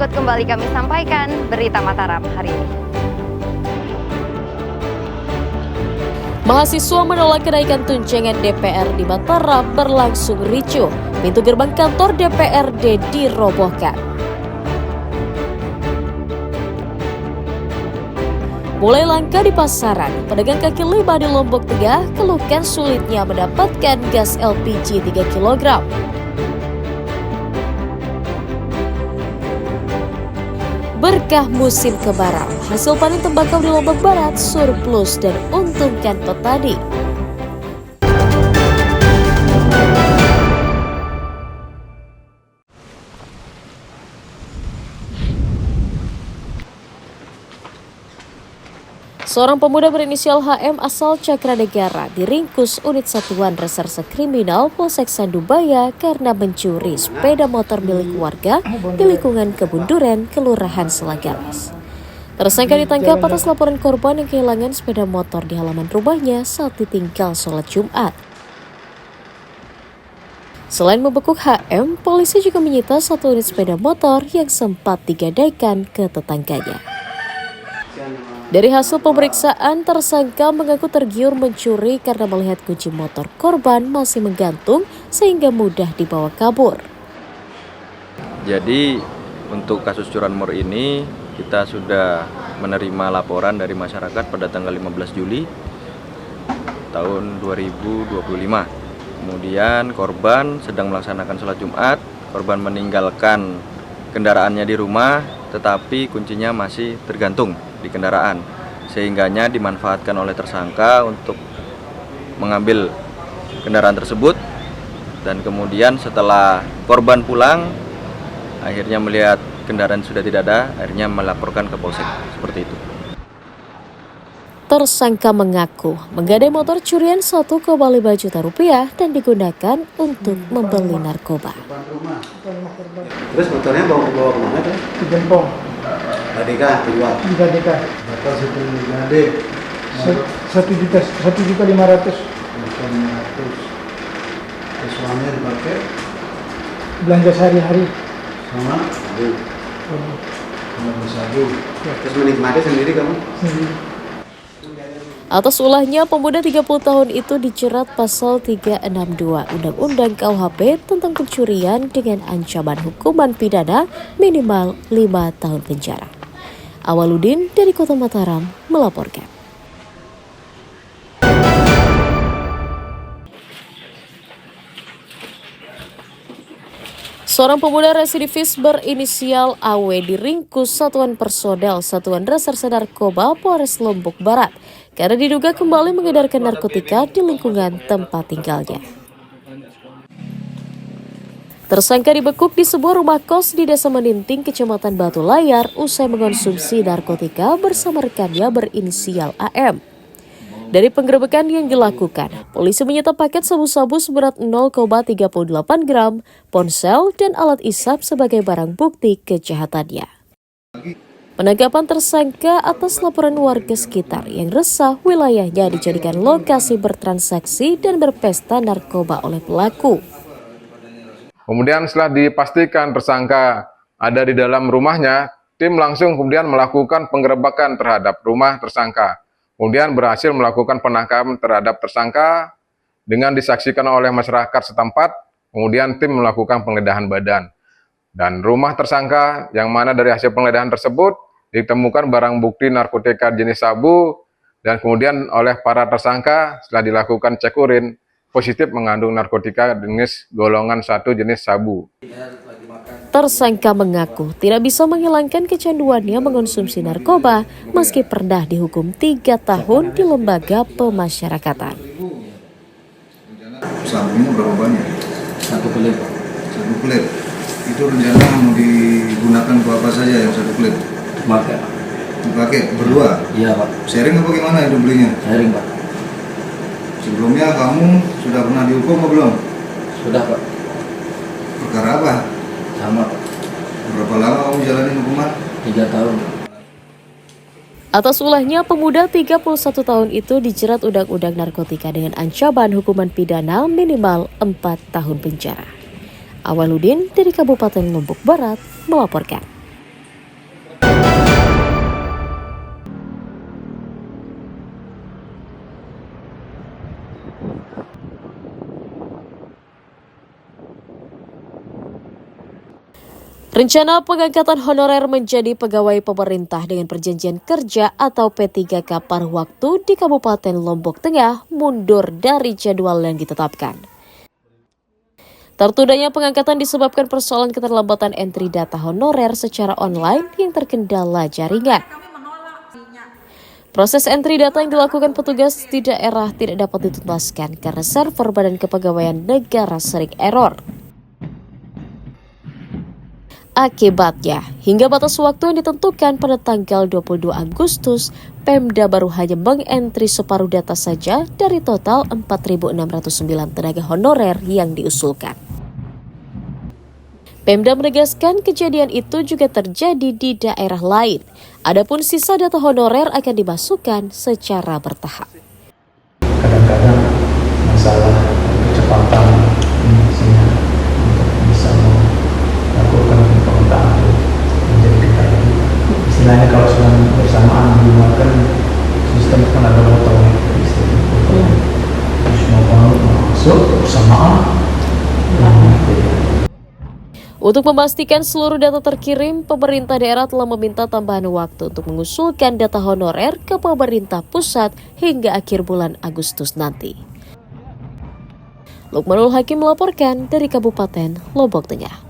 berikut kembali kami sampaikan berita Mataram hari ini. Mahasiswa menolak kenaikan tunjangan DPR di Mataram berlangsung ricuh. Pintu gerbang kantor DPRD dirobohkan. Mulai langka di pasaran, pedagang kaki lima di Lombok Tengah keluhkan sulitnya mendapatkan gas LPG 3 kg. Berkah musim kemarau, hasil panen tembakau di Lombok Barat surplus dan untungkan petani. Seorang pemuda berinisial HM asal Cakranegara diringkus unit Satuan Reserse Kriminal Polsek Sandubaya karena mencuri sepeda motor milik warga di lingkungan Kebun Duren, Kelurahan Selagamis. Tersangka ditangkap atas laporan korban yang kehilangan sepeda motor di halaman rumahnya saat ditinggal sholat Jumat. Selain membekuk HM, polisi juga menyita satu unit sepeda motor yang sempat digadaikan ke tetangganya. Dari hasil pemeriksaan, tersangka mengaku tergiur mencuri karena melihat kunci motor korban masih menggantung sehingga mudah dibawa kabur. Jadi untuk kasus curanmor ini kita sudah menerima laporan dari masyarakat pada tanggal 15 Juli tahun 2025. Kemudian korban sedang melaksanakan sholat Jumat, korban meninggalkan kendaraannya di rumah tetapi kuncinya masih tergantung di kendaraan, sehingganya dimanfaatkan oleh tersangka untuk mengambil kendaraan tersebut. Dan kemudian setelah korban pulang, akhirnya melihat kendaraan sudah tidak ada, akhirnya melaporkan ke polsek, seperti itu. Tersangka mengaku menggadai motor curian 1,5 juta rupiah dan digunakan untuk membeli narkoba. Terus motornya bawa kemana tuh? Di Gempong. Gadeka dijual. Gadeka. Berapa situ gade? 1.500.000. Terus uangnya dipakai Belanja sehari-hari. sama sabu. Sama sabu. Terus menikmati sendiri kamu? Sendiri. Atas ulahnya, pemuda 30 tahun itu dijerat pasal 362 Undang-Undang KUHP tentang pencurian dengan ancaman hukuman pidana minimal 5 tahun penjara. Awaludin dari Kota Mataram melaporkan. Seorang pemuda residivis berinisial AW diringkus Satuan Personel Satuan Reserse Narkoba Polres Lombok Barat karena diduga kembali mengedarkan narkotika di lingkungan tempat tinggalnya. Tersangka dibekuk di sebuah rumah kos di Desa Meninting, Kecamatan Batu Layar usai mengkonsumsi narkotika bersama rekannya berinisial AM. Dari penggerebekan yang dilakukan, polisi menyita paket sabu-sabu seberat 0,38 gram, ponsel, dan alat isap sebagai barang bukti kejahatannya. Penangkapan tersangka atas laporan warga sekitar yang resah wilayahnya dijadikan lokasi bertransaksi dan berpesta narkoba oleh pelaku. Kemudian setelah dipastikan tersangka ada di dalam rumahnya, tim langsung kemudian melakukan penggerebekan terhadap rumah tersangka. Kemudian berhasil melakukan penangkapan terhadap tersangka dengan disaksikan oleh masyarakat setempat. Kemudian tim melakukan penggeledahan badan. Dan rumah tersangka yang mana dari hasil penggeledahan tersebut ditemukan barang bukti narkotika jenis sabu. Dan kemudian oleh para tersangka setelah dilakukan cek urin, positif mengandung narkotika jenis golongan 1 jenis sabu. Tersangka mengaku tidak bisa menghilangkan kecanduannya mengonsumsi narkoba meski pernah dihukum 3 tahun di lembaga pemasyarakatan. Sabunya berapa banyak? 1 klip. 1 klip. Itu rencana mau digunakan untuk apa saja yang 1 klip? Dipakai berdua? Iya Pak. Sharing apa gimana itu belinya? Sharing Pak. Sebelumnya kamu sudah pernah dihukum atau belum? Sudah Pak. Perkara apa? Sama Pak. Berapa lama kamu jalanin hukuman? 3 tahun. Atas ulahnya, pemuda 31 tahun itu dijerat Undang-Undang Narkotika dengan ancaman hukuman pidana minimal 4 tahun penjara. Awaludin dari Kabupaten Lombok Barat melaporkan. Rencana pengangkatan honorer menjadi pegawai pemerintah dengan perjanjian kerja atau P3K paruh waktu di Kabupaten Lombok Tengah mundur dari jadwal yang ditetapkan. Tertundanya pengangkatan disebabkan persoalan keterlambatan entry data honorer secara online yang terkendala jaringan. Proses entry data yang dilakukan petugas di daerah tidak dapat dituntaskan karena server Badan Kepegawaian Negara sering error. Akibatnya, hingga batas waktu yang ditentukan pada tanggal 22 Agustus, Pemda baru hanya mengentri separuh data saja dari total 4.609 tenaga honorer yang diusulkan. Pemda menegaskan kejadian itu juga terjadi di daerah lain. Adapun sisa data honorer akan dimasukkan secara bertahap. Kadang-kadang masalah kecepatan sehingga untuk bisa melakukan pemetaan menjadi kendala. Istilahnya kalau sedang bersamaan menggunakan sistem kan ada bottleneck, semua masuk bersamaan. Untuk memastikan seluruh data terkirim, pemerintah daerah telah meminta tambahan waktu untuk mengusulkan data honorer ke pemerintah pusat hingga akhir bulan Agustus nanti. Lukmanul Hakim melaporkan dari Kabupaten Lombok Tengah.